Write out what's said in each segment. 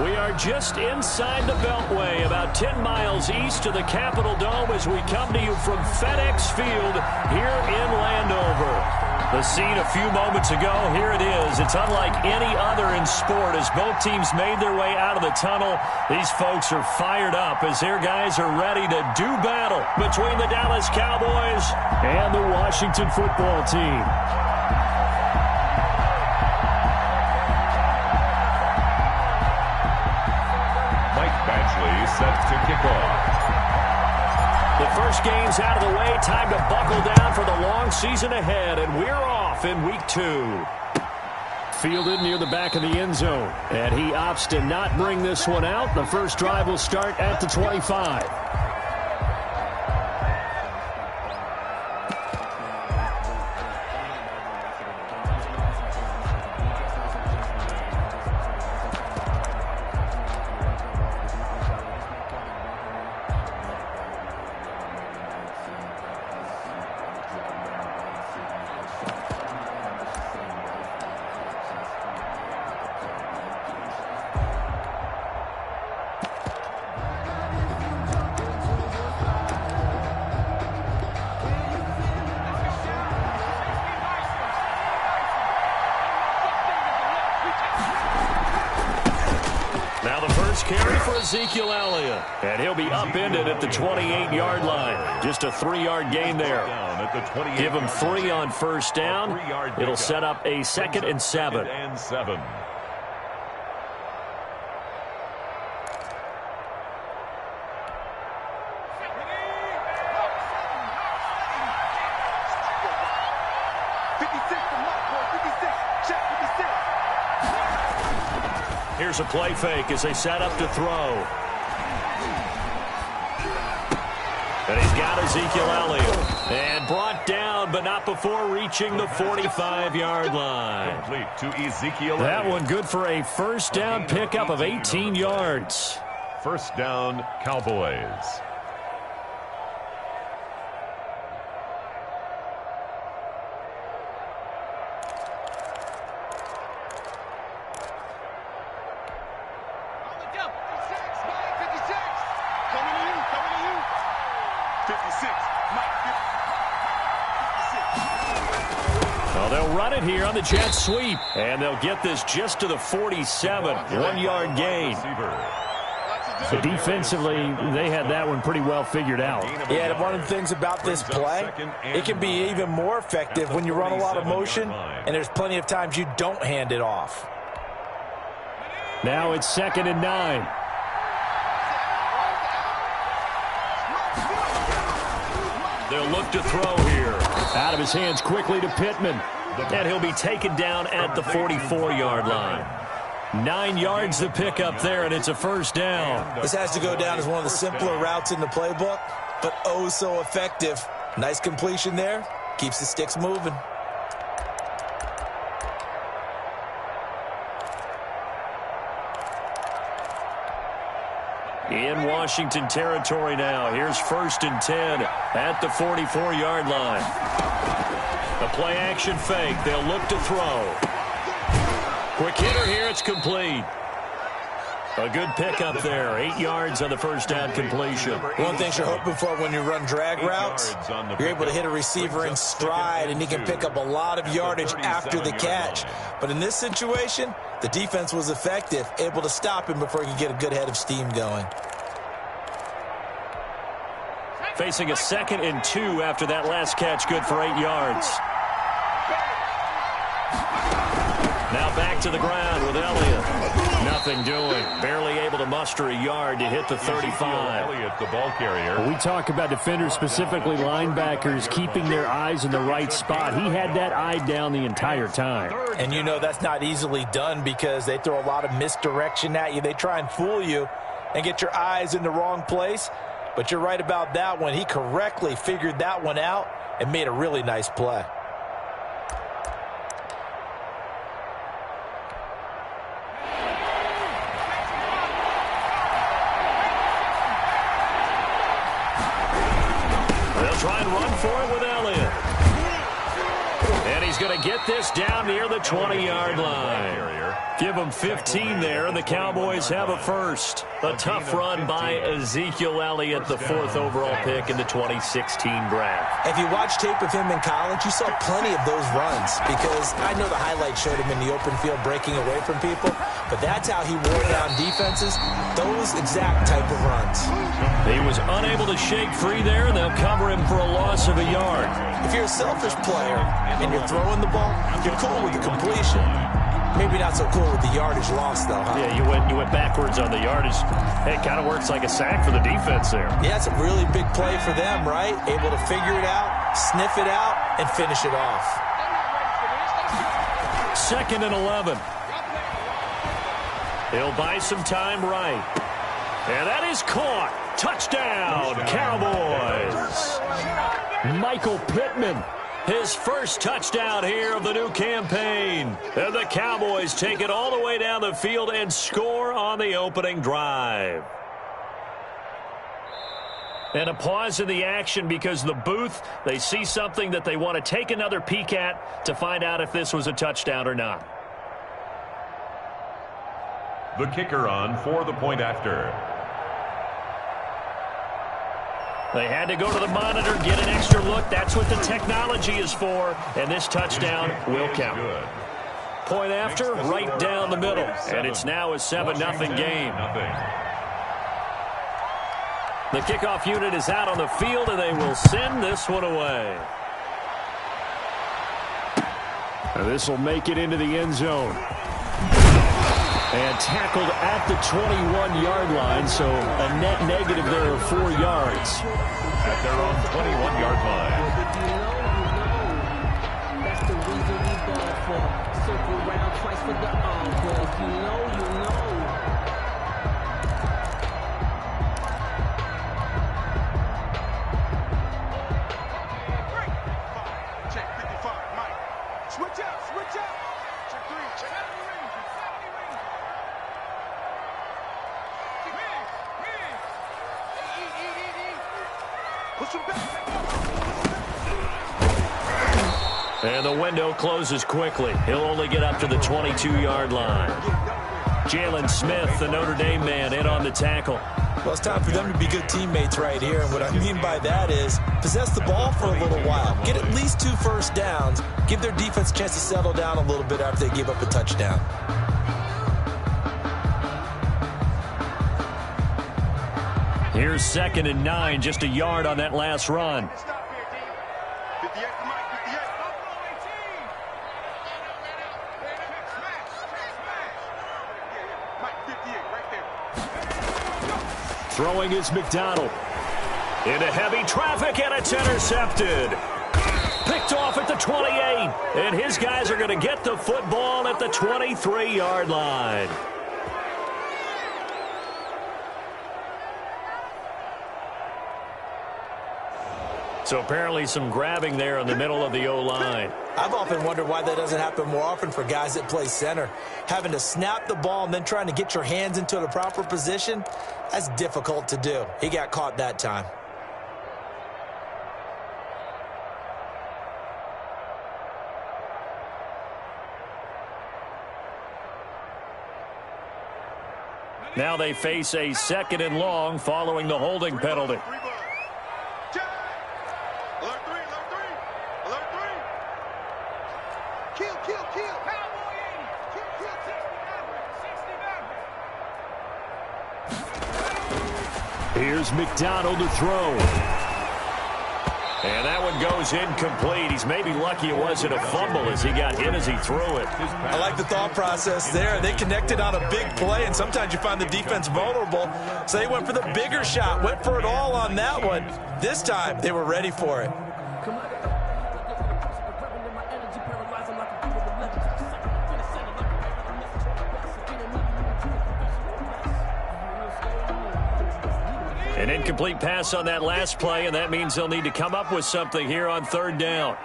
We are just inside the Beltway, about 10 miles east of the Capitol Dome as we come to you from FedEx Field here in Landover. The scene a few moments ago, here it is. It's unlike any other in sport as both teams made their way out of the tunnel. These folks are fired up as their guys are ready to do battle between the Dallas Cowboys and the Washington football team. Set to kick off. The first game's out of the way. Time to buckle down for the long season ahead, and we're off in week 2. Fielded near the back of the end zone, and he opts to not bring this one out. The first drive will start at the 25. Carry for Ezekiel Elliott, and he'll be upended at the 28-yard line. Just a 3-yard gain there. Give him 3 on first down. It'll set up a 2nd and 7. Here's a play fake as they set up to throw. And he's got Ezekiel Elliott. And brought down, but not before reaching the 45-yard line. Complete to Ezekiel That Elliott. one good for a first down pickup of 18 yards. First down, Cowboys. Well, they'll run it here on the jet sweep, and they'll get this just to the 47, 1-yard gain. So defensively, they had that one pretty well figured out. Yeah, one of the things about this play, it can be even more effective when you run a lot of motion, and there's plenty of times you don't hand it off. Now it's 2nd and 9. They'll look to throw here. Out of his hands quickly to Pittman. And he'll be taken down at the 44-yard line. 9 yards to pick up there, and it's a first down. This has to go down as one of the simpler routes in the playbook, but oh so effective. Nice completion there. Keeps the sticks moving. In Washington territory now. Here's 1st and 10 at the 44-yard line. A play-action fake. They'll look to throw. Quick hitter here. It's complete. A good pickup there. 8 yards on the first down completion. One thing you're hoping for when you run drag routes, you're able to hit a receiver in stride, and he can pick up a lot of yardage after the catch. But in this situation, the defense was effective, able to stop him before he could get a good head of steam going. Facing a 2nd and 2 after that last catch, good for 8 yards. Now back to the ground with Elliott. Nothing doing. Barely able to muster a yard to hit the 35. Elliott, the ball carrier. When we talk about defenders, specifically linebackers, keeping their eyes in the right spot. He had that eye down the entire time. And you know that's not easily done because they throw a lot of misdirection at you. They try and fool you and get your eyes in the wrong place. But you're right about that one. He correctly figured that one out and made a really nice play. They'll try and run for it with Elliott. And he's he's going to get this down near the 20-yard line. Give him 15 there, and the Cowboys have a first. A tough run by Ezekiel Elliott, the 4th overall pick in the 2016 draft. If you watch tape of him in college, you saw plenty of those runs, because I know the highlights showed him in the open field breaking away from people, but that's how he wore down defenses, those exact type of runs. He was unable to shake free there, and they'll cover him for a loss of a yard. If you're a selfish player and you're throwing the ball, you're cool with the completion. Maybe not so cool with the yardage loss, though, huh? Yeah, you went backwards on the yardage. Hey, it kind of works like a sack for the defense there. Yeah, it's a really big play for them, right? Able to figure it out, sniff it out, and finish it off. 2nd and 11. He'll buy some time right. And that is caught. Touchdown, Cowboys. Michael Pittman, his first touchdown here of the new campaign. And the Cowboys take it all the way down the field and score on the opening drive. And a pause in the action because the booth, they see something that they want to take another peek at to find out if this was a touchdown or not. The kicker on for the point after. They had to go to the monitor, get an extra look. That's what the technology is for. And this touchdown will count. Point after, right down the middle. And it's now a 7-0 game. The kickoff unit is out on the field, and they will send this one away. And this will make it into the end zone. And tackled at the 21-yard line, so a net negative there of 4 yards. At their own 21-yard line. That's the reason we ball for. Circle round twice for the encore. You know. Check 55, Mike. Switch up. Check 3, check 3. And the window closes quickly. He'll only get up to the 22-yard line. Jalen Smith, the Notre Dame man, in on the tackle. Well, it's time for them to be good teammates right here. And what I mean by that is possess the ball for a little while. Get at least 2 first downs. Give their defense a chance to settle down a little bit after they give up a touchdown. Here's 2nd and 9, just a yard on that last run. Throwing is McDonald. Into heavy traffic, and it's intercepted. Picked off at the 28, and his guys are going to get the football at the 23-yard line. So apparently some grabbing there in the middle of the O-line. I've often wondered why that doesn't happen more often for guys that play center. Having to snap the ball and then trying to get your hands into the proper position, that's difficult to do. He got caught that time. Now they face a 2nd and long following the holding penalty. Here's McDonald to throw. And that one goes incomplete. He's maybe lucky it wasn't a fumble as he got hit as he threw it. I like the thought process there. They connected on a big play, and sometimes you find the defense vulnerable. So they went for the bigger shot, went for it all on that one. This time, they were ready for it. An incomplete pass on that last play, and that means they'll need to come up with something here on 3rd down.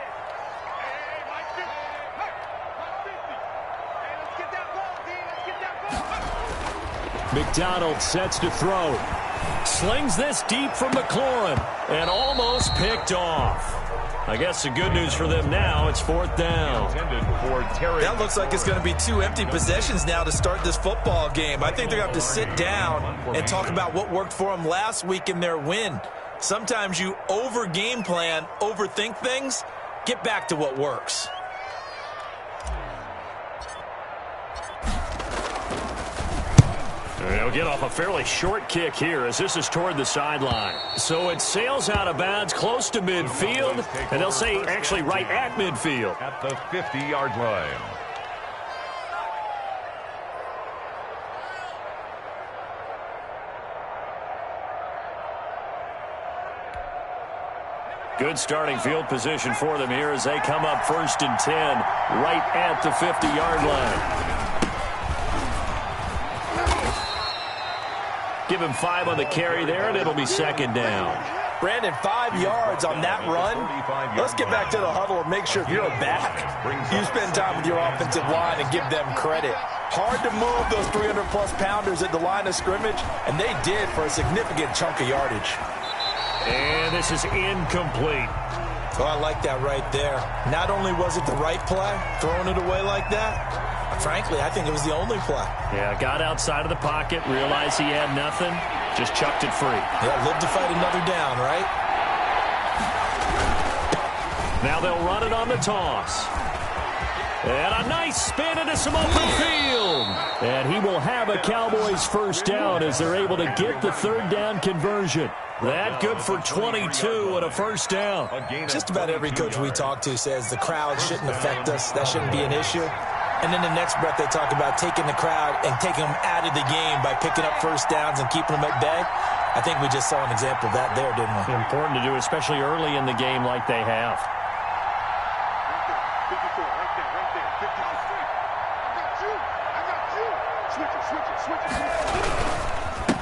McDonald sets to throw. Slings this deep from McLaurin, and almost picked off. I guess the good news for them now, it's 4th down. That looks like it's going to be 2 empty possessions now to start this football game. I think they're going to have to sit down and talk about what worked for them last week in their win. Sometimes you over-game plan, overthink things. Get back to what works. They'll get off a fairly short kick here as this is toward the sideline. So it sails out of bounds close to midfield, and they'll say actually right at midfield. At the 50-yard line. Good starting field position for them here as they come up 1st and 10 right at the 50-yard line. Give him 5 on the carry there, and it'll be 2nd down. Brandon, 5 yards on that run. Let's get back to the huddle and make sure if you're a back, you spend time with your offensive line and give them credit. Hard to move those 300-plus pounders at the line of scrimmage, and they did for a significant chunk of yardage. And this is incomplete. Oh, I like that right there. Not only was it the right play, throwing it away like that, frankly, I think it was the only play. Yeah, got outside of the pocket, realized he had nothing, just chucked it free. Yeah, live to fight another down, right? Now they'll run it on the toss. And a nice spin into some open field. And he will have a Cowboys 1st down as they're able to get the 3rd down conversion. That good for 22 and a 1st down. Just about every coach we talk to says the crowd shouldn't affect us. That shouldn't be an issue. And in the next breath, they talk about taking the crowd and taking them out of the game by picking up 1st downs and keeping them at bay. I think we just saw an example of that there, didn't we? Important to do, especially early in the game like they have.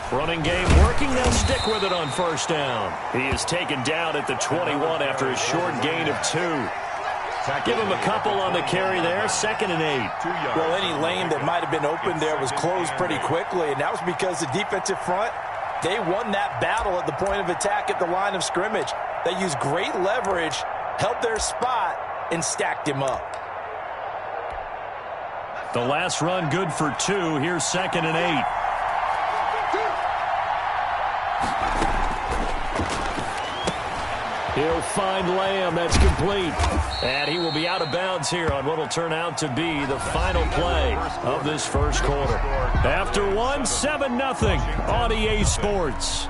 Running game working. They'll stick with it on 1st down. He is taken down at the 21 after a short gain of 2. Give him a couple on the carry there. 2nd and 8. Well, any lane that might have been open there was closed pretty quickly, and that was because the defensive front, they won that battle at the point of attack at the line of scrimmage. They used great leverage, held their spot, and stacked him up. The last run good for 2. Here's 2nd and 8. He'll find Lamb. That's complete. And he will be out of bounds here on what will turn out to be the final play of this 1st quarter. After 1, 7-0 on EA Sports.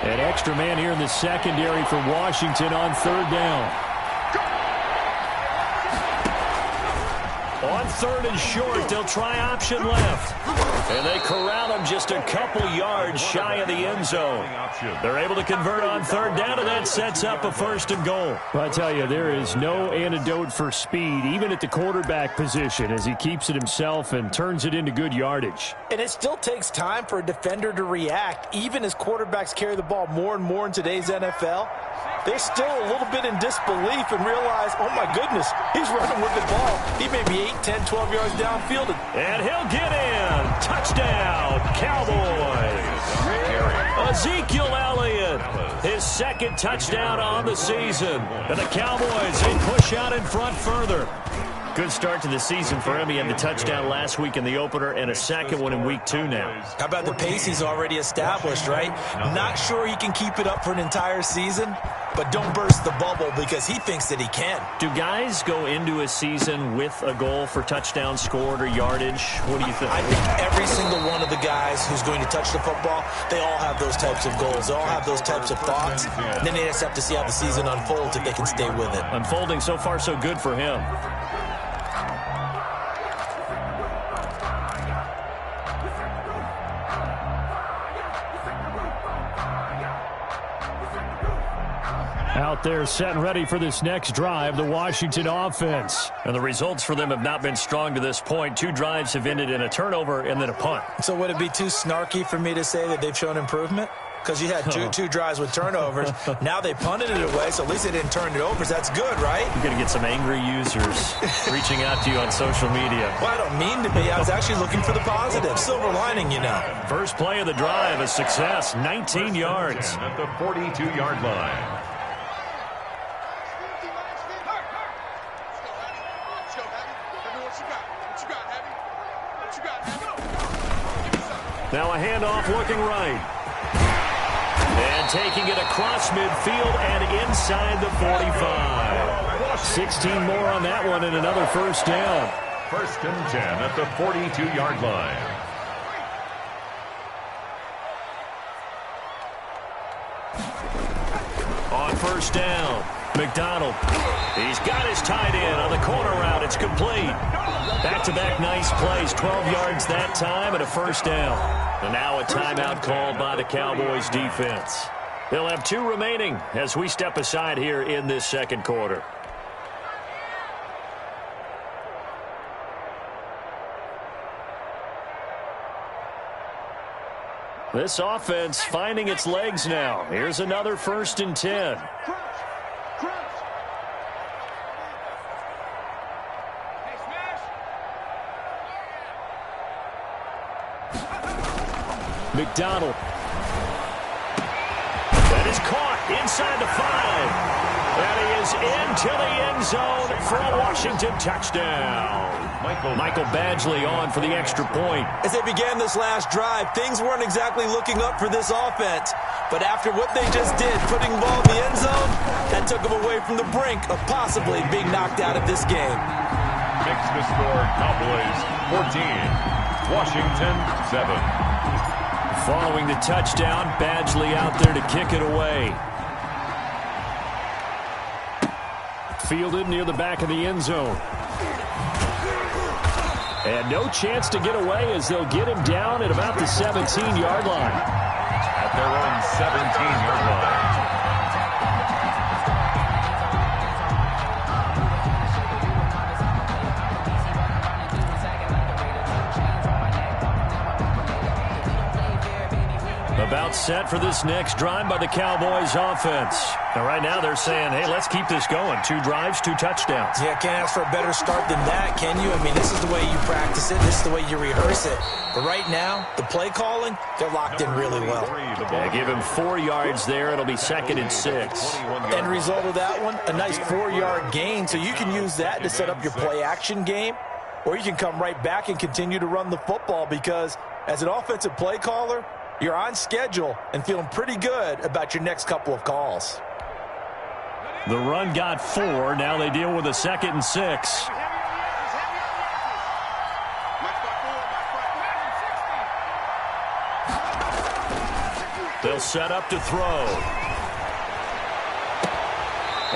An extra man here in the secondary for Washington on 3rd down. On 3rd and short, they'll try option left. And they corral him just a couple yards shy of the end zone. They're able to convert on 3rd down, and that sets up a 1st and goal. I tell you, there is no antidote for speed, even at the quarterback position, as he keeps it himself and turns it into good yardage. And it still takes time for a defender to react, even as quarterbacks carry the ball more and more in today's NFL. They're still a little bit in disbelief and realize, oh my goodness, he's running with the ball. He may be 8, 10, 12 yards downfield. And he'll get in. Touchdown, Cowboys. Ezekiel Elliott, his 2nd touchdown on the season. And the Cowboys, they push out in front further. Good start to the season for him. He had the touchdown last week in the opener and a 2nd one in week 2 now. How about the pace he's already established, right? Not sure he can keep it up for an entire season, but don't burst the bubble because he thinks that he can. Do guys go into a season with a goal for touchdown scored or yardage? What do you think? I think every single one of the guys who's going to touch the football, they all have those types of goals. They all have those types of thoughts. Then they just have to see how the season unfolds if they can stay with it. Unfolding so far so good for him. Out there set and ready for this next drive, the Washington offense. And the results for them have not been strong to this point. 2 drives have ended in a turnover and then a punt. So would it be too snarky for me to say that they've shown improvement? because you had two drives with turnovers. Now they punted it away, so at least they didn't turn it over. So that's good, right? You're going to get some angry users reaching out to you on social media. Well, I don't mean to be. I was actually looking for the positive. Silver lining, you know. First play of the drive, a success, 19 yards. At the 42-yard line. Now a handoff looking right. And taking it across midfield and inside the 45. 16 more on that one and another first down. First and 10 at the 42-yard line. On first down, McDonald. He's got his tight end on the corner route. It's complete. Back-to-back nice plays, 12 yards that time and a first down. And now a timeout called by the Cowboys defense. They'll have 2 remaining as we step aside here in this second quarter. This offense finding its legs now. Here's another first and 10. McDonald. That is caught inside the 5. And he is into the end zone for a Washington touchdown. Michael Badgley on for the extra point. As they began this last drive, things weren't exactly looking up for this offense. But after what they just did, putting the ball in the end zone, that took them away from the brink of possibly being knocked out of this game. Makes the score Cowboys 14, Washington 7. Following the touchdown, Badgley out there to kick it away. Fielded near the back of the end zone. And no chance to get away as they'll get him down at about the 17-yard line. At their own 17-yard line. About set for this next drive by the Cowboys offense. And right now they're saying, hey, let's keep this going. 2 drives, 2 touchdowns. Yeah, can't ask for a better start than that, can you? I mean, this is the way you practice it. This is the way you rehearse it. But right now, the play calling, they're locked in really well. Yeah, give him 4 yards there. It'll be 2nd and 6. End result of that one, a nice 4-yard gain. So you can use that to set up your play action game. Or you can come right back and continue to run the football because as an offensive play caller, you're on schedule and feeling pretty good about your next couple of calls. The run got 4. Now they deal with a 2nd and 6. They'll set up to throw.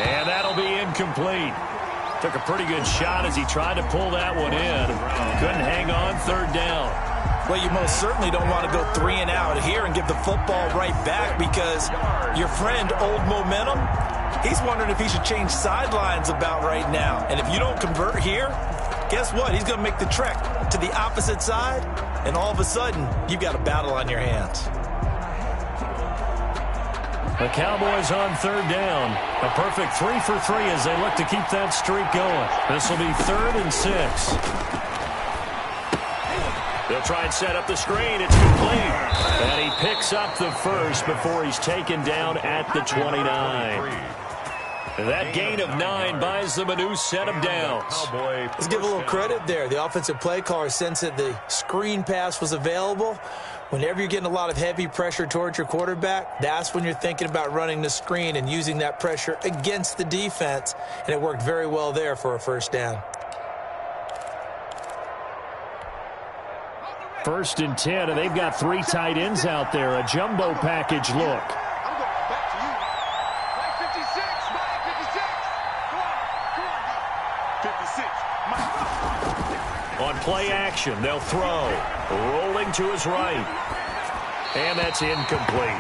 And that'll be incomplete. Took a pretty good shot as he tried to pull that one in. Couldn't hang on, 3rd down. Well, you most certainly don't want to go 3 and out here and give the football right back because your friend, Old Momentum, he's wondering if he should change sidelines about right now. And if you don't convert here, guess what? He's going to make the trek to the opposite side, and all of a sudden, you've got a battle on your hands. The Cowboys on 3rd down. A perfect 3 for 3 as they look to keep that streak going. This will be 3rd and 6. They'll try and set up the screen. It's complete. And he picks up the first before he's taken down at the 29. That gain of 9 buys them a new set of downs. Let's give a little credit there. The offensive play caller sensed that the screen pass was available. Whenever you're getting a lot of heavy pressure towards your quarterback, that's when you're thinking about running the screen and using that pressure against the defense. And it worked very well there for a first down. 1st and 10, and they've got 3 tight ends out there. A jumbo package look. I'm going back to you. Mike 56. Mike 56. Come on. 56. Mike. On play action, they'll throw. Rolling to his right. And that's incomplete.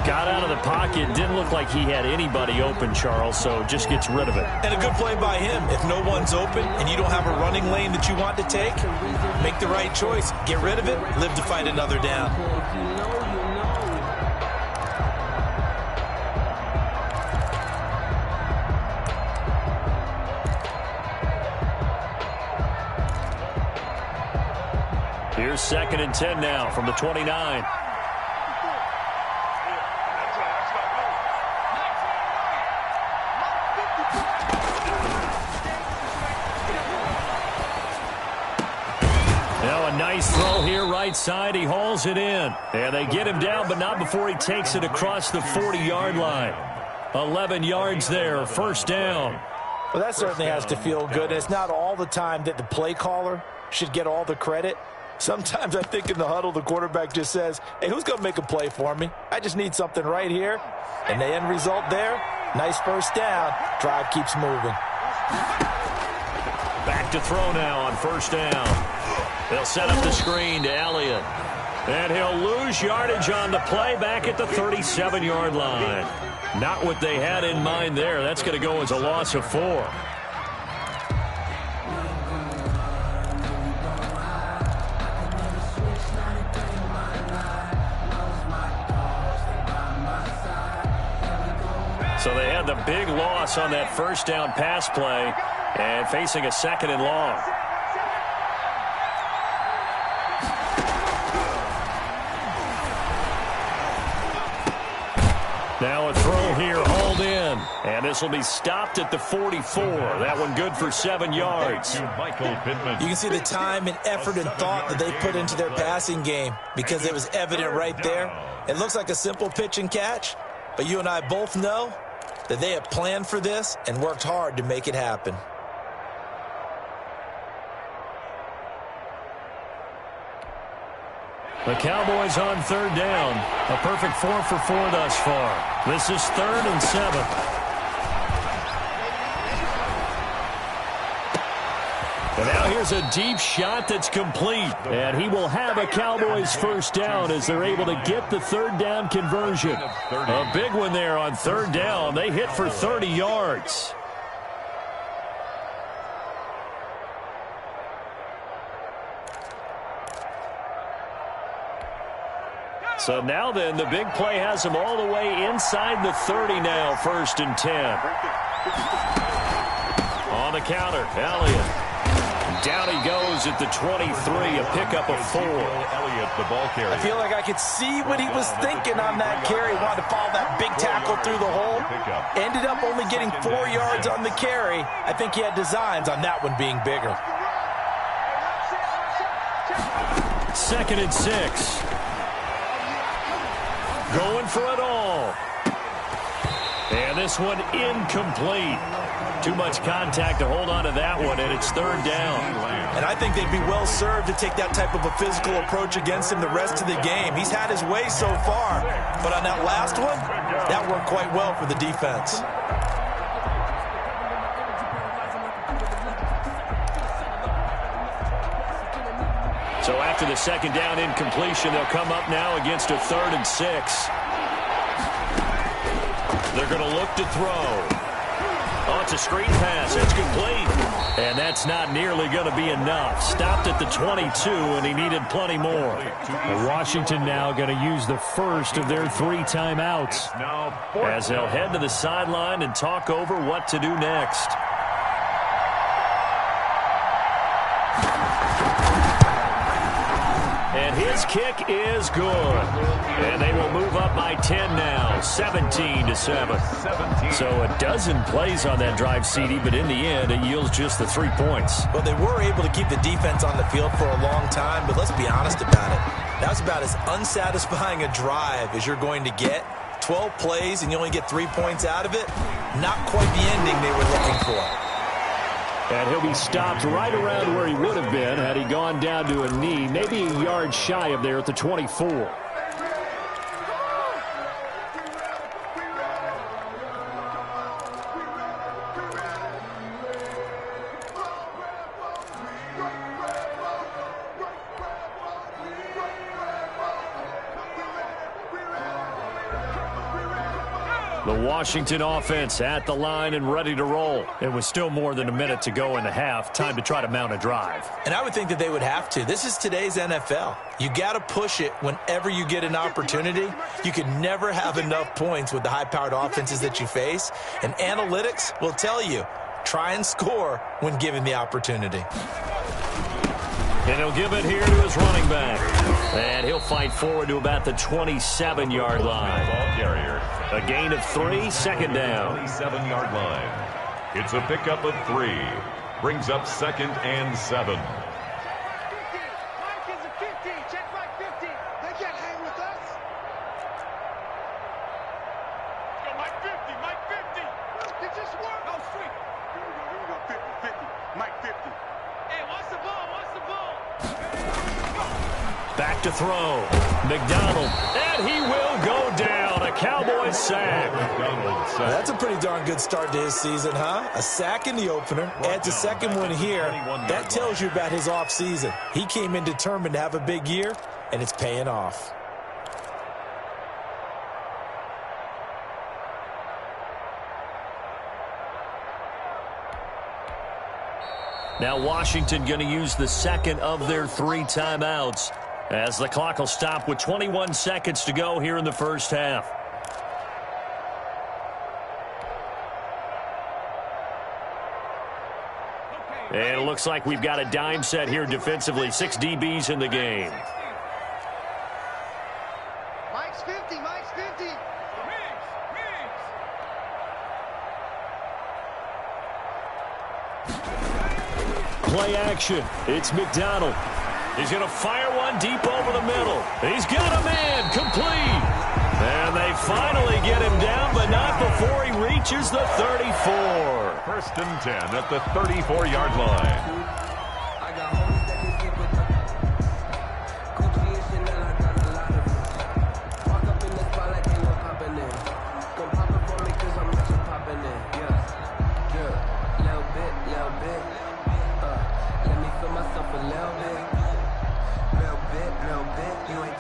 Got out of the pocket. Didn't look like he had anybody open, Charles, so just gets rid of it. And a good play by him. If no one's open and you don't have a running lane that you want to take, make the right choice. Get rid of it. Live to fight another down. Here's 2nd and 10 now from the 29. Now a nice throw here right side. He hauls it in. And they get him down, but not before he takes it across the 40-yard line. 11 yards there, 1st down. Well, that certainly has to feel good. It's not all the time that the play caller should get all the credit. Sometimes I think in the huddle, the quarterback just says, hey, who's going to make a play for me? I just need something right here. And the end result there, nice 1st down. Drive keeps moving. Back to throw now on 1st down. They'll set up the screen to Elliott. And he'll lose yardage on the play back at the 37-yard line. Not what they had in mind there. That's going to go as a loss of 4. So they had the big loss on that 1st down pass play and facing a 2nd and long. Now a throw here, hauled in. And this will be stopped at the 44. That one good for 7 yards. You can see the time and effort and thought that they put into their passing game because it was evident right there. It looks like a simple pitch and catch, but you and I both know that they have planned for this and worked hard to make it happen. The Cowboys on 3rd down. A perfect 4 for 4 thus far. This is 3rd and 7. And now here's a deep shot that's complete. And he will have a Cowboys 1st down as they're able to get the 3rd down conversion. A big one there on 3rd down. They hit for 30 yards. So now then, the big play has him all the way inside the 30 now, 1st and 10. On the counter, Elliott. Down he goes at the 23, a pickup of 4. Elliott, the ball carrier. I feel like I could see what he was thinking on that carry. Wanted to follow that big tackle through the hole. Ended up only getting 4 yards on the carry. I think he had designs on that one being bigger. 2nd and 6. Going for it all. And this one incomplete. Too much contact to hold on to that one, and it's 3rd down. And I think they'd be well served to take that type of a physical approach against him the rest of the game. He's had his way so far, but on that last one, that worked quite well for the defense. So after the 2nd down incompletion, they'll come up now against a 3rd and 6. They're going to look to throw. Oh, it's a screen pass. It's complete. And that's not nearly going to be enough. Stopped at the 22, and he needed plenty more. Washington now going to use the first of their 3 timeouts as they'll head to the sideline and talk over what to do next. And his kick is good. And they will move up by 10 now, 17-7. So a dozen plays on that drive, CD, but in the end, it yields just the 3 points. Well, they were able to keep the defense on the field for a long time, but let's be honest about it. That was about as unsatisfying a drive as you're going to get. 12 plays and you only get 3 points out of it. Not quite the ending they were looking for. And he'll be stopped right around where he would have been had he gone down to a knee, maybe a yard shy of there at the 24. The Washington offense at the line and ready to roll. It was still more than a minute to go in the half. Time to try to mount a drive. And I would think that they would have to. This is today's NFL. You got to push it whenever you get an opportunity. You can never have enough points with the high-powered offenses that you face. And analytics will tell you, try and score when given the opportunity. And he'll give it here to his running back. And he'll fight forward to about the 27-yard line. Ball carrier. A gain of 3, second down. 27-yard line. It's a pickup of 3. Brings up 2nd and 7. Mike is a 50. Check Mike 50. They can't hang with us. Go Mike 50. Mike 50. It just worked. No, straight. Here we go. 50. 50. Mike 50. Hey, watch the ball. Watch the ball. Back to throw. McDonald. And he will go down. A Cowboys sack. That's a pretty darn good start to his season, huh? A sack in the opener, adds a second one here. That tells you about his offseason. He came in determined to have a big year, and it's paying off. Now Washington going to use the second of their 3 timeouts as the clock will stop with 21 seconds to go here in the first half. And it looks like we've got a dime set here defensively. 6 DBs in the game. Mike's 50. Mike's 50. Play action. It's McDonald. He's going to fire one deep over the middle. He's got a man complete. And they finally get him down, but not before he reaches the 34. 1st and 10 at the 34-yard line.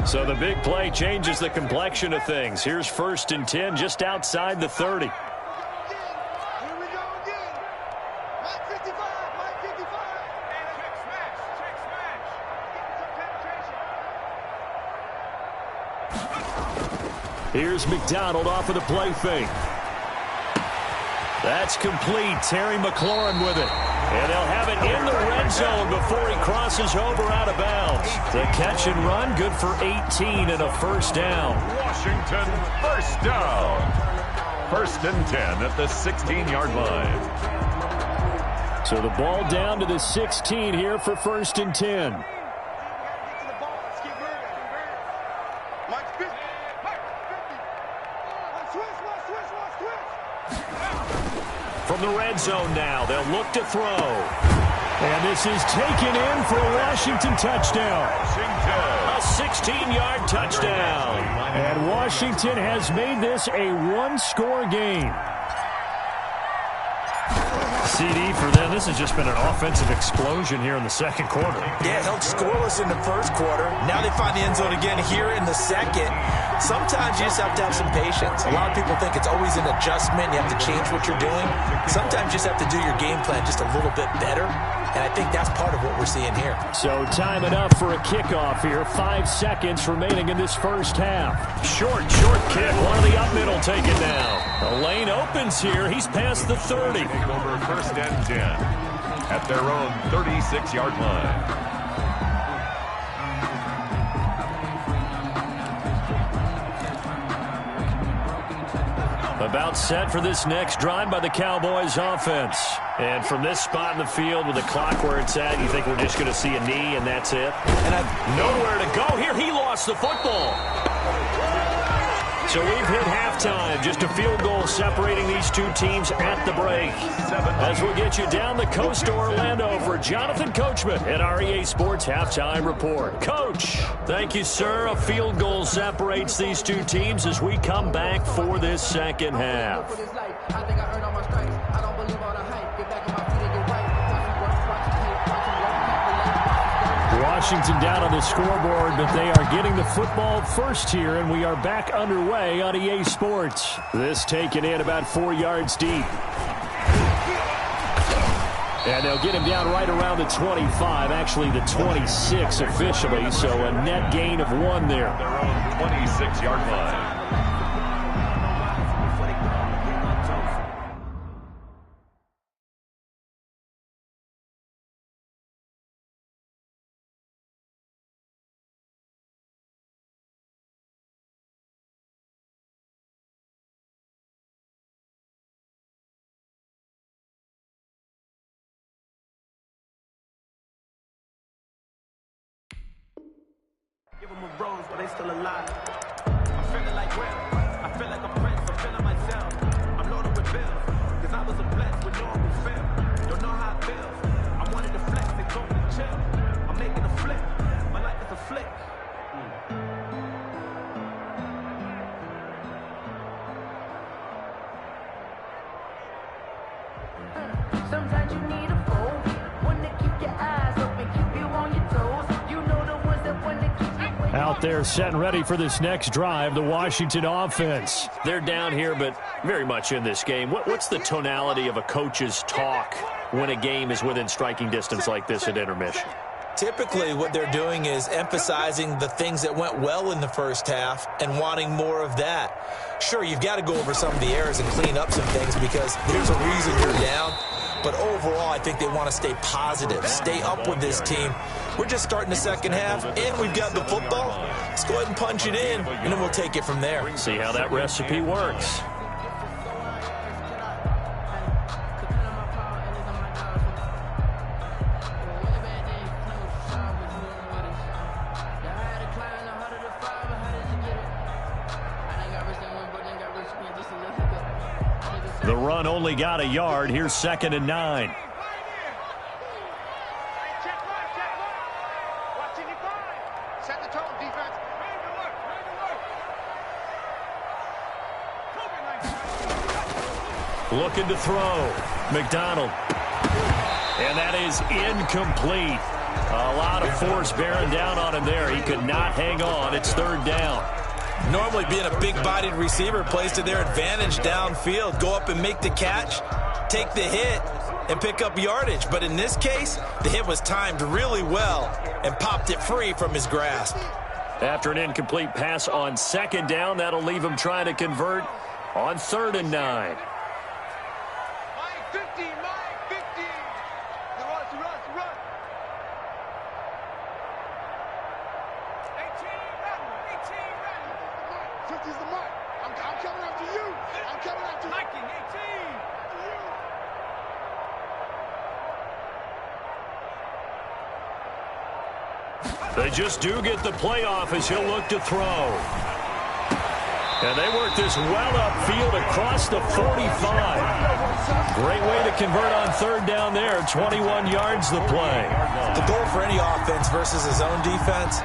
So the big play changes the complexion of things. Here's 1st and 10 just outside the 30. Here we go again. Mike 55. Mike 55. Check smash. Check smash. Get some penetration. Here's McDonald off of the play fake. That's complete. Terry McLaurin with it. And they'll have it in the red zone before he crosses over out of bounds. The catch and run, good for 18 and a first down. Washington, first down. 1st and 10 at the 16-yard line. So the ball down to the 16 here for 1st and 10. Get to the ball. Let's keep moving. Mike 50. Mike 50. One switch. From the red zone now, they'll look to throw. And this is taken in for a Washington touchdown. A 16-yard touchdown. And Washington has made this a one-score game. CD for them. This has just been an offensive explosion here in the second quarter. Yeah, held scoreless in the first quarter. Now they find the end zone again here in the second. Sometimes you just have to have some patience. A lot of people think it's always an adjustment. You have to change what you're doing. Sometimes you just have to do your game plan just a little bit better. And I think that's part of what we're seeing here. So time enough for a kickoff here. 5 seconds remaining in this first half. Short kick. One of the up middle taken down. The lane opens here. He's past the 30. Take over 1st and 10 at their own 36-yard line. About set for this next drive by the Cowboys offense. And from this spot in the field with the clock where it's at, you think we're just going to see a knee and that's it? And nowhere to go here. He lost the football. So we've hit halftime. Just a field goal separating these two teams at the break. As we'll get you down the coast to Orlando for Jonathan Coachman at our EA Sports Halftime Report. Coach, thank you, sir. A field goal separates these two teams as we come back for this second half. Washington down on the scoreboard, but they are getting the football first here, and we are back underway on EA Sports. This taken in about 4 yards deep. And they'll get him down right around the 25, actually the 26 officially, so a net gain of 1 there. Their own 26-yard line. I'm a rose, but they still alive. I'm feeling like real. I feel like a prince. I'm feeling myself. I'm loaded with bills. Cause I was a blessed with normal feel. Don't know how it feels. I wanted to flex and go and chill. I'm making a flip. My life is a flick. Sometimes you need a phone, one to keep your eyes open, keep you on your toes. You know the ones that want to keep you out there set and ready for this next drive, the Washington offense. They're down here, but very much in this game. What's the tonality of a coach's talk when a game is within striking distance like this at intermission? Typically, what they're doing is emphasizing the things that went well in the first half and wanting more of that. Sure, you've got to go over some of the errors and clean up some things because there's a reason you're down. But overall, I think they want to stay positive, stay up with this team. We're just starting the second half, and we've got the football. Let's go ahead and punch it in, and then we'll take it from there. See how that recipe works. The run only got a yard. Here's 2nd and 9. Set the tone, defense. Looking to throw. McDonald. And that is incomplete. A lot of force bearing down on him there. He could not hang on. It's 3rd down. Normally being a big-bodied receiver plays to their advantage downfield. Go up and make the catch, take the hit, and pick up yardage. But in this case, the hit was timed really well and popped it free from his grasp. After an incomplete pass on 2nd down, that'll leave him trying to convert on 3rd and 9. Mike 50, Mike 50. Run. 50's the mark. I'm coming after you. I'm coming after you. Mikey, 18. They just do get the playoff as he'll look to throw. And they work this well upfield across the 45. Great way to convert on 3rd down there. 21 yards the play. The goal for any offense versus his own defense,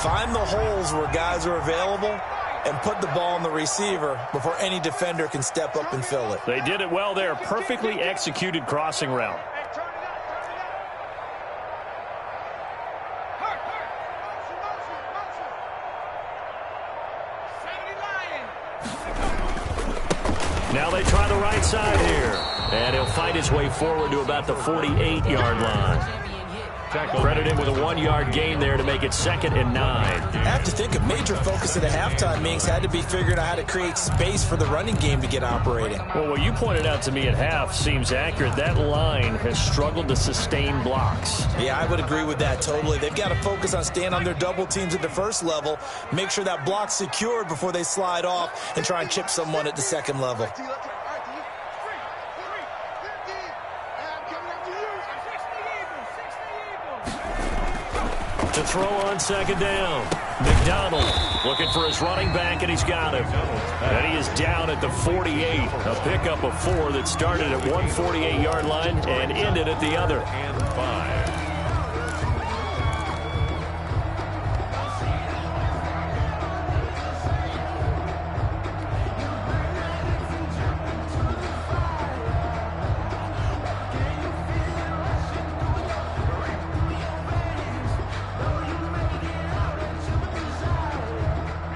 find the holes where guys are available and put the ball on the receiver before any defender can step up and fill it. They did it well there. Perfectly executed crossing route. Now they try the right side here. And he'll fight his way forward to about the 48-yard line. Credit him with a 1-yard gain there to make it 2nd and 9. I have to think a major focus of the halftime meetings had to be figuring out how to create space for the running game to get operating. Well, what you pointed out to me at half seems accurate. That line has struggled to sustain blocks. Yeah, I would agree with that totally. They've got to focus on staying on their double teams at the first level, make sure that block's secured before they slide off and try and chip someone at the second level. To throw on 2nd down. McDonald looking for his running back, and he's got him. And he is down at the 48. A pickup of 4 that started at 148-yard line and ended at the other. And 5.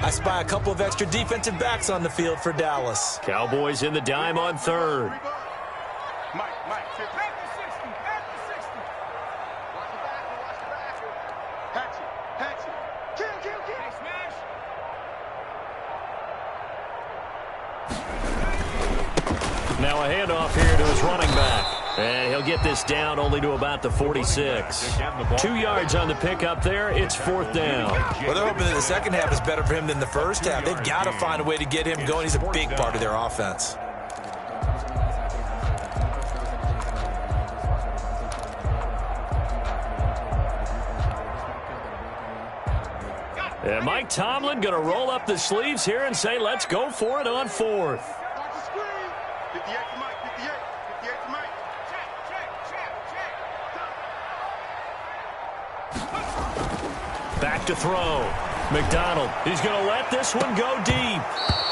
I spy a couple of extra defensive backs on the field for Dallas. Cowboys in the dime on 3rd. Mike, 50. At the 60. Watch the back. Hatch it. Kill. Hey, smash. Now a handoff here to his running back. And he'll get this down only to about the 46. 2 yards on the pickup there. It's 4th down. Well, they're hoping that the second half is better for him than the first half. They've got to find a way to get him going. He's a big part of their offense. And Mike Tomlin going to roll up the sleeves here and say, let's go for it on fourth. Watch the screen. 58 to Mike. 58. 58 to Mike. Check. Back to throw. McDonald, he's going to let this one go deep.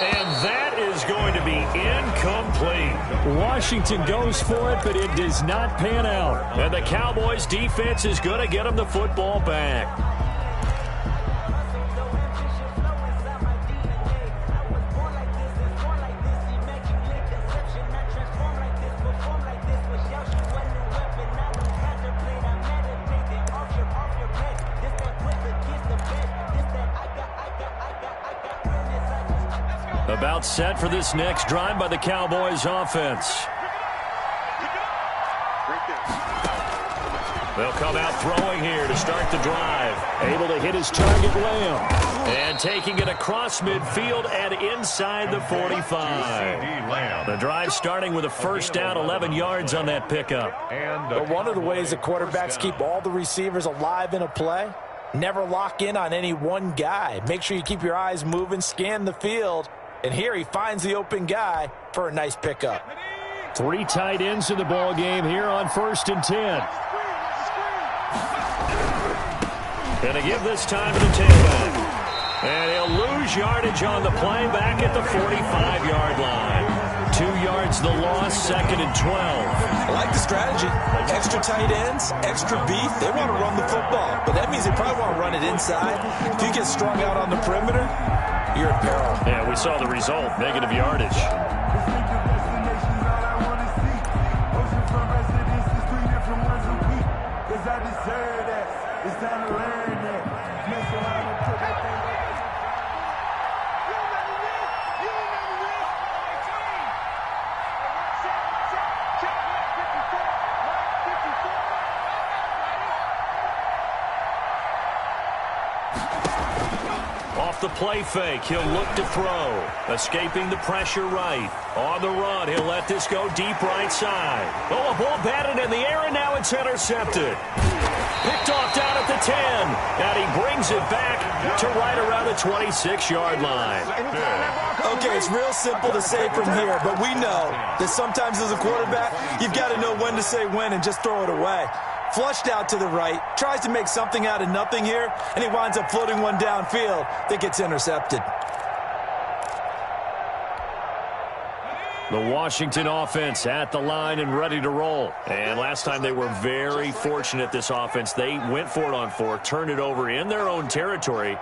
And that is going to be incomplete. Washington goes for it, but it does not pan out. And the Cowboys defense is going to get them the football back. About set for this next drive by the Cowboys offense. They'll come out throwing here to start the drive. Able to hit his target, Lamb. And taking it across midfield and inside the 45. The drive starting with a first down, 11 yards on that pickup. But one of the ways the quarterbacks keep all the receivers alive in a play, never lock in on any one guy. Make sure you keep your eyes moving, scan the field. And here he finds the open guy for a nice pickup. 3 tight ends in the ball game here on 1st and 10. And to give this time to the 10. And he'll lose yardage on the play back at the 45-yard line. 2 yards the loss, 2nd and 12. I like the strategy. Extra tight ends, extra beef. They want to run the football. But that means they probably want to run it inside. If you get strung out on the perimeter, you're in peril. Yeah, we saw the result, negative yardage. The play fake, he'll look to throw. Escaping the pressure right. On the run, he'll let this go deep right side. Oh, a ball batted in the air, and now it's intercepted. Picked off down at the 10. And he brings it back to right around the 26-yard line. Okay, it's real simple to say from here, but we know that sometimes as a quarterback, you've got to know when to say when and just throw it away. Flushed out to the right, tries to make something out of nothing here, and he winds up floating one downfield that gets intercepted. The Washington offense at the line and ready to roll. And last time they were very fortunate, this offense. They went for it on 4, turned it over in their own territory,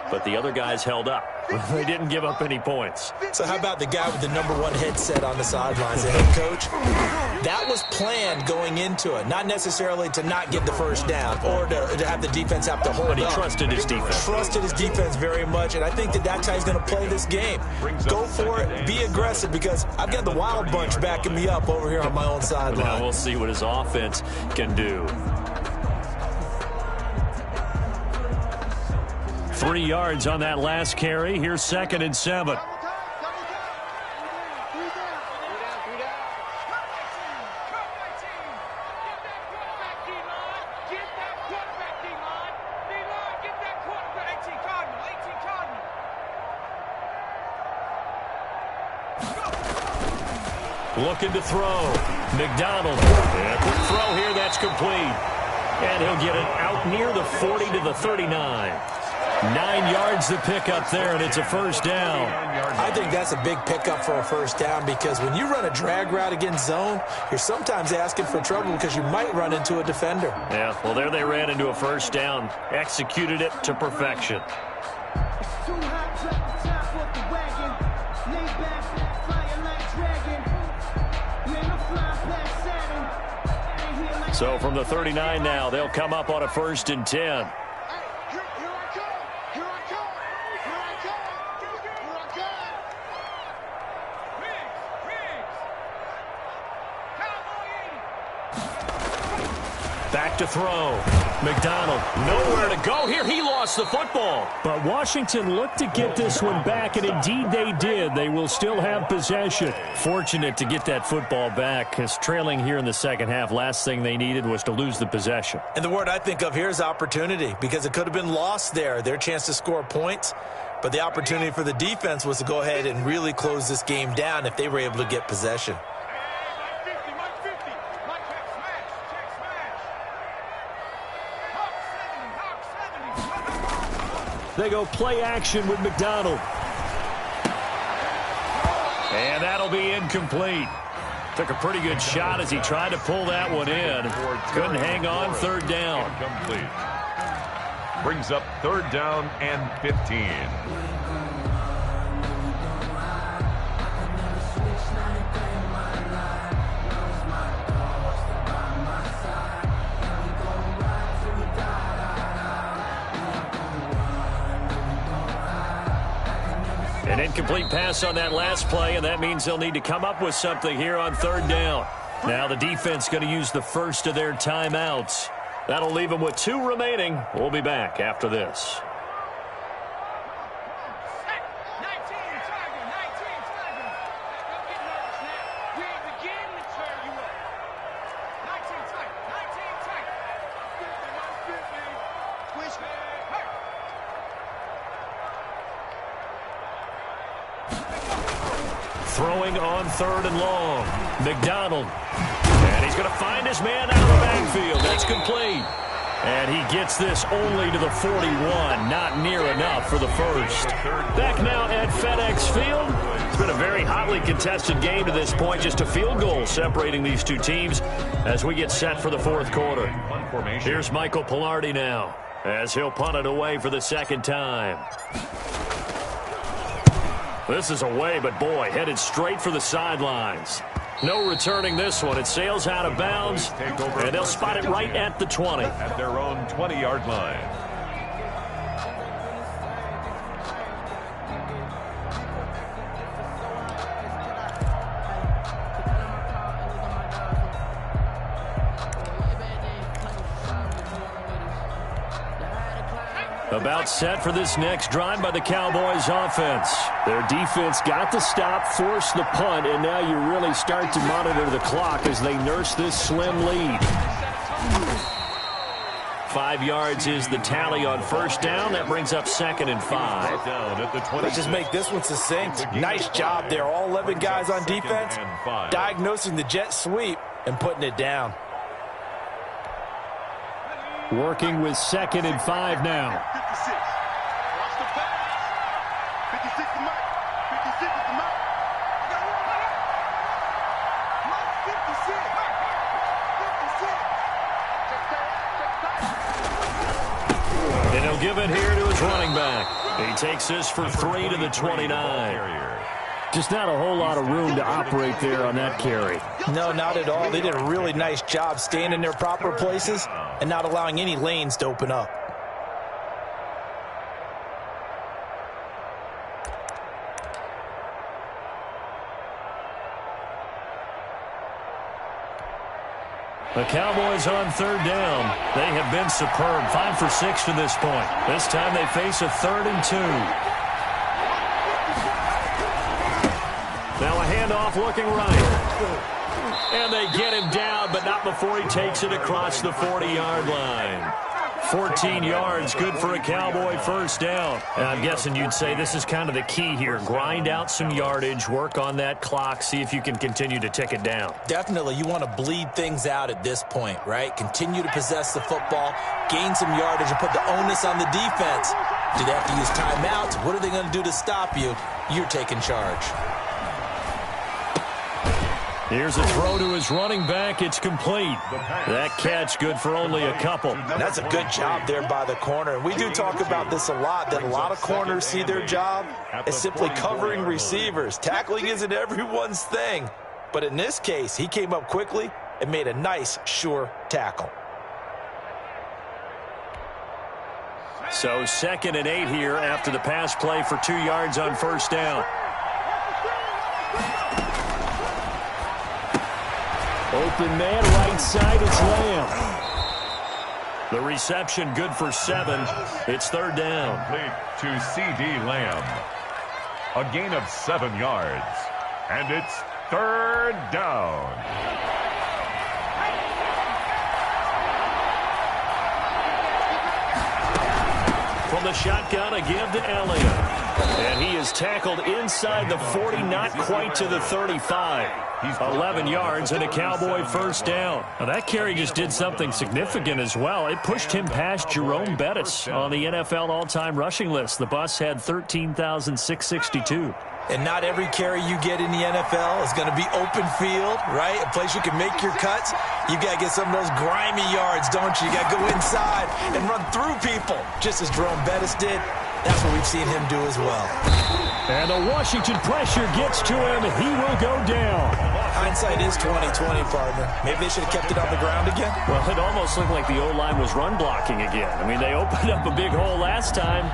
but the other guys held up. They didn't give up any points. So how about the guy with the #1 headset on the sidelines, the head coach? That was planned going into it, not necessarily to not get the first down or to have the defense have to hold up. But he trusted his defense. Trusted his defense very much, and I think that's how he's going to play this game. Go for it, be aggressive, because I've got the wild bunch backing me up over here on my own sideline. Now we'll see what his offense can do. 3 yards on that last carry. Here's 2nd and 7. Looking to throw. McDonald. And quick throw here. That's complete. And he'll get it out near the 40 to the 39. 9 yards to pick up there, and it's a first down. I think that's a big pickup for a first down, because when you run a drag route against zone, you're sometimes asking for trouble because you might run into a defender. Yeah, well, there they ran into a first down. Executed it to perfection. So from the 39 now, they'll come up on a 1st and 10. Back to throw. McDonald, nowhere to go here. He lost the football. But Washington looked to get this one back, and indeed they did. They will still have possession. Fortunate to get that football back, because trailing here in the second half, last thing they needed was to lose the possession. And the word I think of here is opportunity, because it could have been lost there, their chance to score points. But the opportunity for the defense was to go ahead and really close this game down if they were able to get possession. They go play action with McDonald. And that'll be incomplete. Took a pretty good shot as he tried to pull that one in. Couldn't hang on, third down. Complete. Brings up third down and 15. An incomplete pass on that last play, and that means they'll need to come up with something here on third down. Now the defense going to use the first of their timeouts. That'll leave them with 2 remaining. We'll be back after this. Throwing on third and long. McDonald. And he's going to find his man out of the backfield. That's complete. And he gets this only to the 41. Not near enough for the first. Back now at FedEx Field. It's been a very hotly contested game to this point. Just a field goal separating these two teams as we get set for the fourth quarter. Here's Michael Pilardi now as he'll punt it away for the second time. This is away, but boy, headed straight for the sidelines. No returning this one. It sails out of bounds, and they'll spot it right at the 20. At their own 20-yard line. About set for this next drive by the Cowboys offense. Their defense got the stop, forced the punt, and now you really start to monitor the clock as they nurse this slim lead. 5 yards is the tally on first down. That brings up 2nd and 5. Let's just make this one succinct. Nice job there. All 11 guys on defense diagnosing the jet sweep and putting it down. Working with 2nd and 5 now. 56. Watch the pass. 56 to Mike. 56 to Mike. Mike 56. 56. And he'll give it here to his running back. He takes this for 3 to the 29. Just not a whole lot of room to operate there on that carry. No, not at all. They did a really nice job staying in their proper places and not allowing any lanes to open up. The Cowboys on third down. They have been superb. 5 for 6 to this point. This time they face a 3rd and 2. Now a handoff looking right. And they get him down, but not before he takes it across the 40-yard line. 14 yards, good for a Cowboy first down. And I'm guessing you'd say this is kind of the key here. Grind out some yardage, work on that clock, see if you can continue to tick it down. Definitely, you want to bleed things out at this point, right? Continue to possess the football, gain some yardage, and put the onus on the defense. Do they have to use timeouts? What are they going to do to stop you? You're taking charge. Here's a throw to his running back. It's complete. That catch good for only a couple. That's a good job there by the corner. And we do talk about this a lot, that a lot of corners see their job as simply covering receivers. Tackling isn't everyone's thing. But in this case, he came up quickly and made a nice, sure tackle. So 2nd and 8 here after the pass play for 2 yards on first down. Open man, right side, it's Lamb. The reception good for 7. It's third down. Complete to C.D. Lamb. A gain of 7 yards. And it's third down. From the shotgun, a give to Elliott. And he is tackled inside the 40, not quite to the 35. 11 yards and a Cowboy first down. Now that carry just did something significant as well. It pushed him past Jerome Bettis on the NFL all-time rushing list. The Bucs had 13,662. And not every carry you get in the NFL is going to be open field, right? A place you can make your cuts. You got to get some of those grimy yards, don't you? You got to go inside and run through people, just as Jerome Bettis did. That's what we've seen him do as well. And the Washington pressure gets to him. He will go down. Hindsight is 20/20, partner. Maybe they should have kept it on the ground again. Well, it almost looked like the O-line was run blocking again. I mean, they opened up a big hole last time.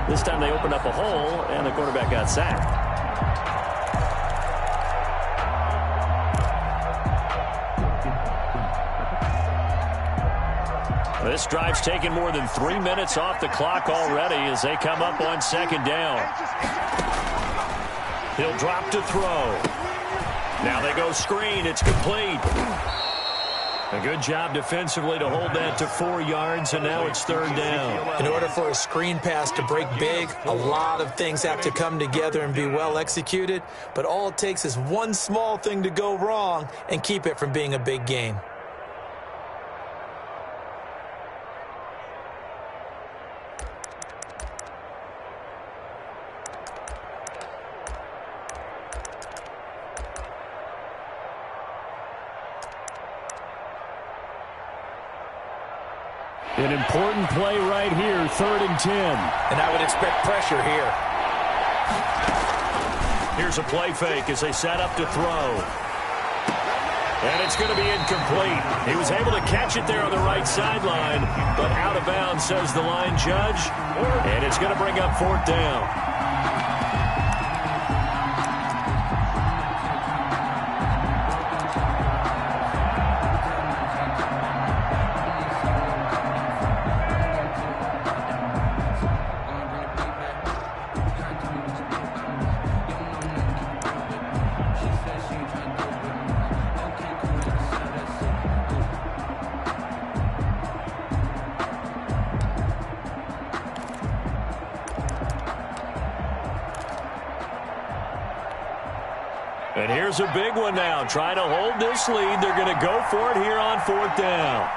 This time they opened up a hole, and the quarterback got sacked. This drive's taken more than 3 minutes off the clock already as they come up on second down. He'll drop to throw. Now they go screen. It's complete. A good job defensively to hold that to 4 yards, and now it's third down. In order for a screen pass to break big, a lot of things have to come together and be well executed, but all it takes is one small thing to go wrong and keep it from being a big game. An important play right here, 3rd and 10. And I would expect pressure here. Here's a play fake as they set up to throw. And it's going to be incomplete. He was able to catch it there on the right sideline, but out of bounds, says the line judge. And it's going to bring up 4th down. And here's a big one now. Trying to hold this lead. They're going to go for it here on 4th down.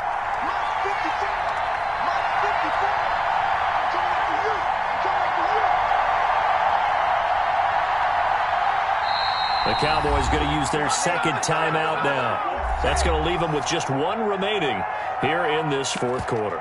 The Cowboys going to use their second timeout now. That's going to leave them with just 1 remaining here in this 4th quarter.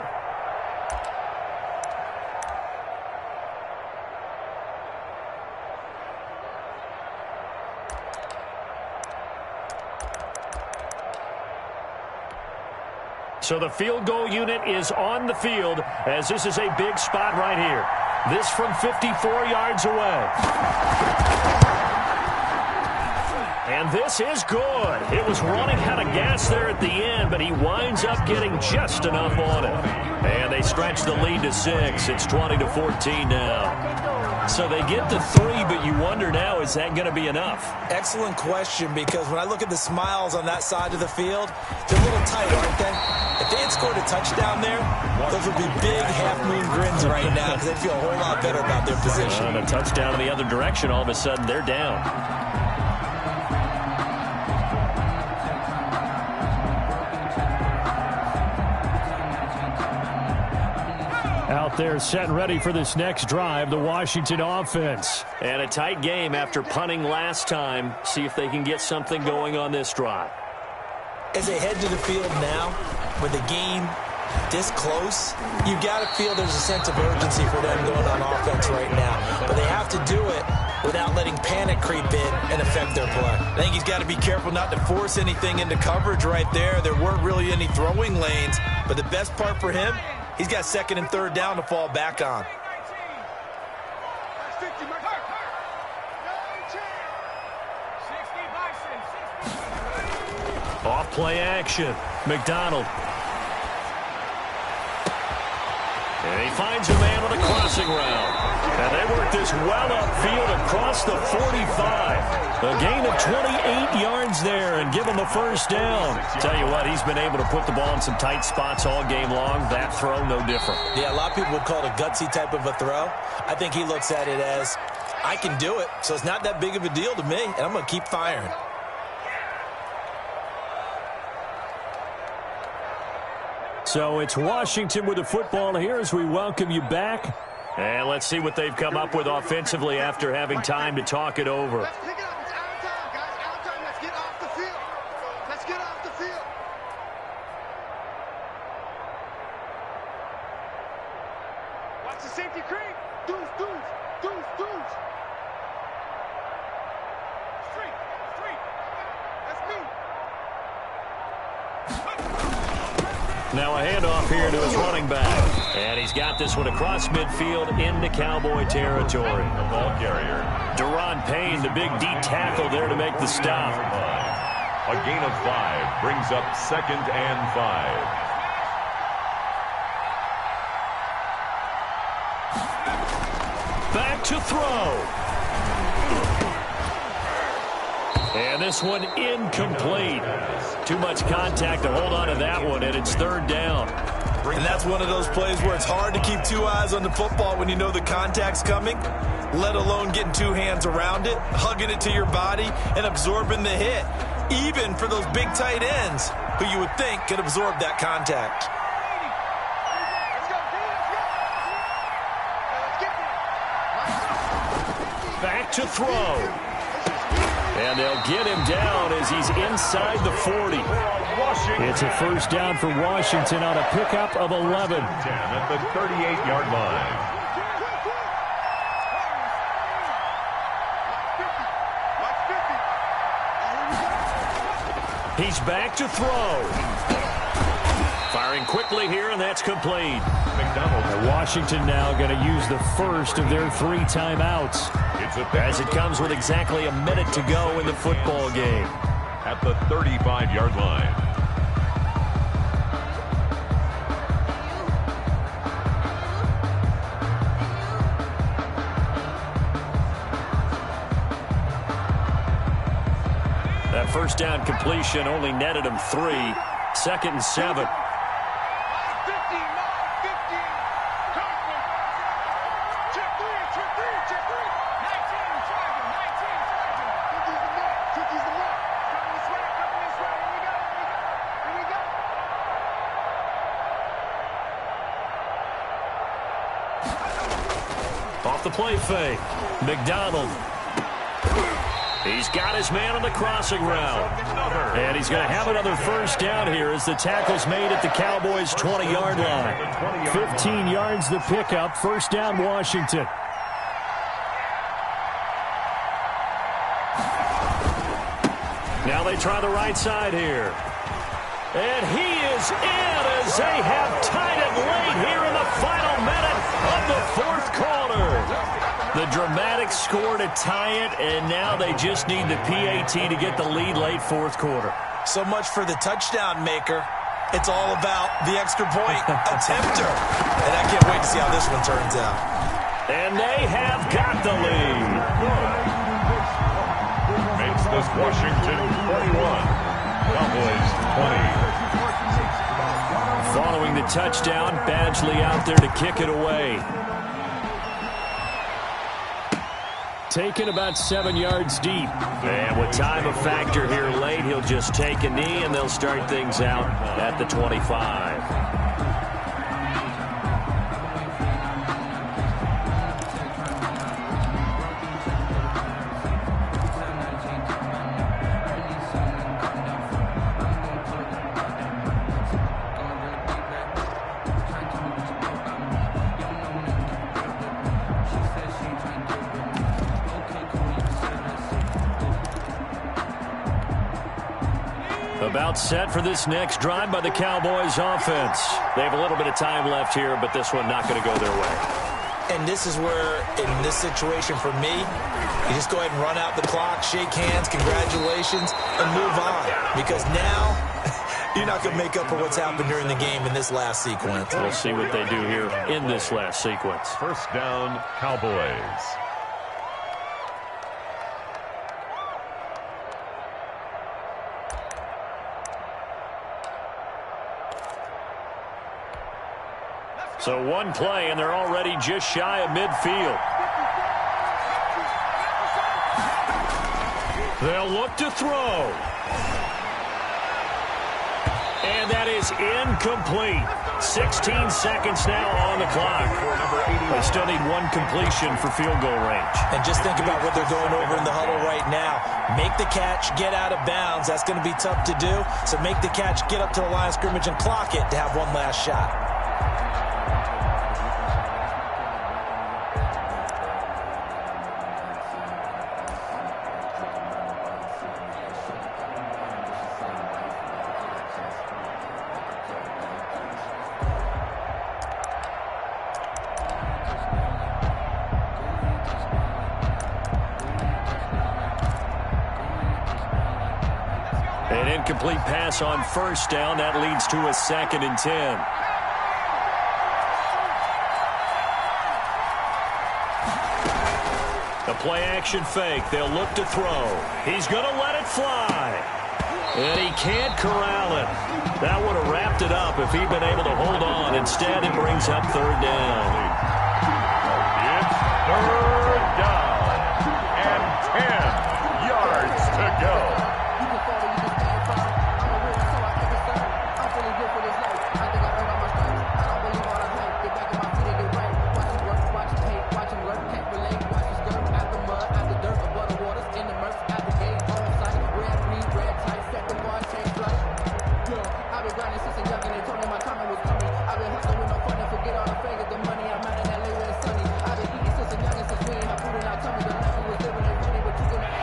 So the field goal unit is on the field as this is a big spot right here. This from 54 yards away. And this is good. It was running out of gas there at the end, but he winds up getting just enough on it. And they stretch the lead to 6. It's 20-14 now. So they get to 3, but you wonder now, is that going to be enough? Excellent question, because when I look at the smiles on that side of the field, they're a little tight, aren't they? If they had scored a touchdown there, those would be big half-moon grins right now because they'd feel a whole lot better about their position. And a touchdown in the other direction, all of a sudden they're down. Out there set and ready for this next drive, the Washington offense. And a tight game after punting last time. See if they can get something going on this drive. As they head to the field now, with the game this close, you got to feel there's a sense of urgency for them going on offense right now. But they have to do it without letting panic creep in and affect their play. I think he's got to be careful not to force anything into coverage right there. There weren't really any throwing lanes. But the best part for him, he's got 2nd and 3rd down to fall back on. Off play action. McDonald. And he finds a man on the crossing route. And they work this well upfield across the 45. A gain of 28 yards there and give him a first down. Tell you what, he's been able to put the ball in some tight spots all game long. That throw, no different. Yeah, a lot of people would call it a gutsy type of a throw. I think he looks at it as, I can do it, so it's not that big of a deal to me, and I'm going to keep firing. So it's Washington with the football here as we welcome you back. And let's see what they've come up with offensively after having time to talk it over. Let's pick it up. It's out of time, guys. Out of time. Let's get off the field. Let's get off the field. Watch the safety creep. Deuce, deuce, deuce, deuce. Street, street. That's me. Now a handoff here to his running back. And he's got this one across midfield into Cowboy territory. The ball carrier. Deron Payne, the big D tackle there to make the stop. A gain of 5 brings up 2nd and 5. Back to throw. And this one incomplete. Too much contact to hold on to that one, and it's 3rd down. And that's one of those plays where it's hard to keep 2 eyes on the football when you know the contact's coming, let alone getting 2 hands around it, hugging it to your body, and absorbing the hit, even for those big tight ends who you would think could absorb that contact. Back to throw. And they'll get him down as he's inside the 40. It's a first down for Washington on a pickup of 11. 10 at the 38-yard line. He's back to throw. Firing quickly here, and that's complete. Washington now going to use the first of their 3 timeouts, as it comes with exactly a minute to go in the football game. At the 35-yard line. That first down completion only netted him 3. 2nd and 7. Off the play fake. McDonald. He's got his man on the crossing route. And he's going to have another first down here as the tackle's made at the Cowboys' 20-yard line. 15 yards the pickup. First down, Washington. Now they try the right side here. And he is in as they have tied it late here in the final minute of the 4th quarter. The dramatic score to tie it, and now they just need the PAT to get the lead late 4th quarter. So much for the touchdown maker. It's all about the extra point attempter. And I can't wait to see how this one turns out. And they have got the lead. Makes this Washington 21. Cowboys 20. Following the touchdown, Badgley out there to kick it away. Taken about 7 yards deep. And with time a factor here late, he'll just take a knee and they'll start things out at the 25. About set for this next drive by the Cowboys offense. They have a little bit of time left here, but this one not going to go their way. And this is where, in this situation for me, you just go ahead and run out the clock, shake hands, congratulations, and move on. Because now You're not going to make up for what's happened during the game in this last sequence. We'll see what they do here in this last sequence. First down, Cowboys. So one play, and they're already just shy of midfield. They'll look to throw. And that is incomplete. 16 seconds now on the clock. They still need one completion for field goal range. And just think about what they're going over in the huddle right now. Make the catch, get out of bounds. That's going to be tough to do. So make the catch, get up to the line of scrimmage, and clock it to have one last shot. An incomplete pass on first down. That leads to a 2nd and 10. The play-action fake. They'll look to throw. He's going to let it fly. And he can't corral it. That would have wrapped it up if he'd been able to hold on. Instead, it brings up 3rd down. It's 3rd down and 10 yards to go.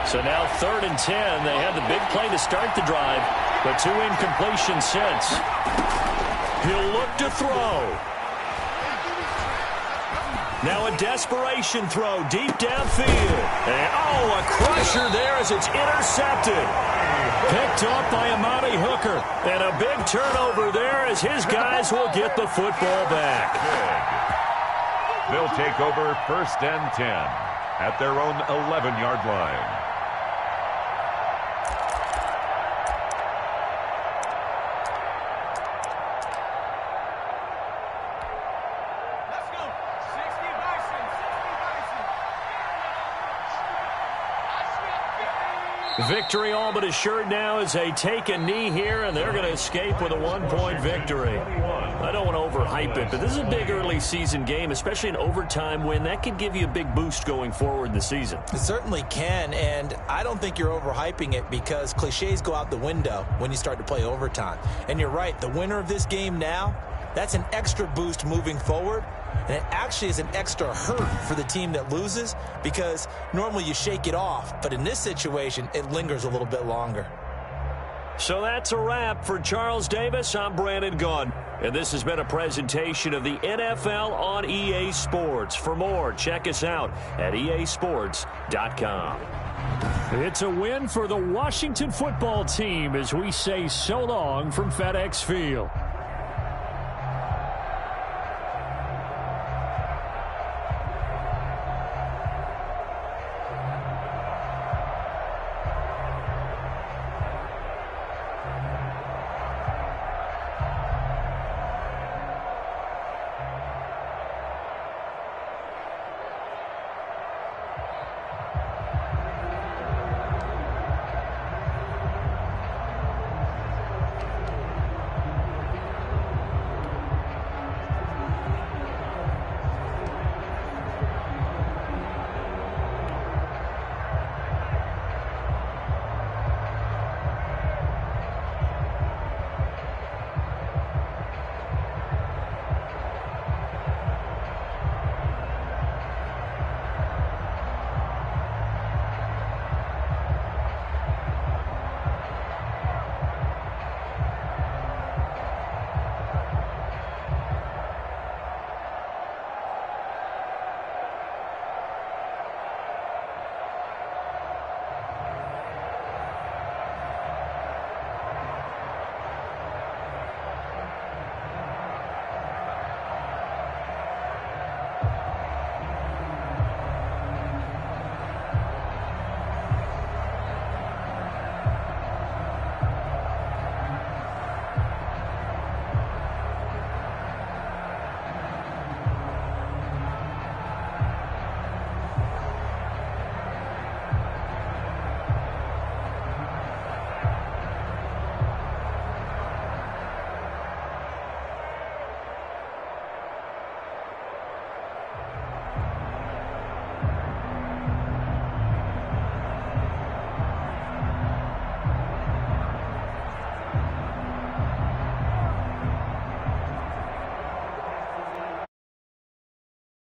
So now 3rd and 10. They had the big play to start the drive, but 2 incompletions since. He'll look to throw. Now a desperation throw deep downfield. And, a crusher there as it's intercepted. Picked off by Amani Hooker. And a big turnover there as his guys will get the football back. They'll take over 1st and 10 at their own 11-yard line. Victory all but assured now as they take a knee here, and they're going to escape with a 1-point victory. I don't want to overhype it, but this is a big early season game, especially an overtime win. That could give you a big boost going forward in the season. It certainly can, and I don't think you're overhyping it because cliches go out the window when you start to play overtime. And you're right, the winner of this game now, that's an extra boost moving forward. And it actually is an extra hurt for the team that loses because normally you shake it off. But in this situation, it lingers a little bit longer. So that's a wrap for Charles Davis. I'm Brandon Gunn. And this has been a presentation of the NFL on EA Sports. For more, check us out at easports.com. It's a win for the Washington football team as we say so long from FedEx Field.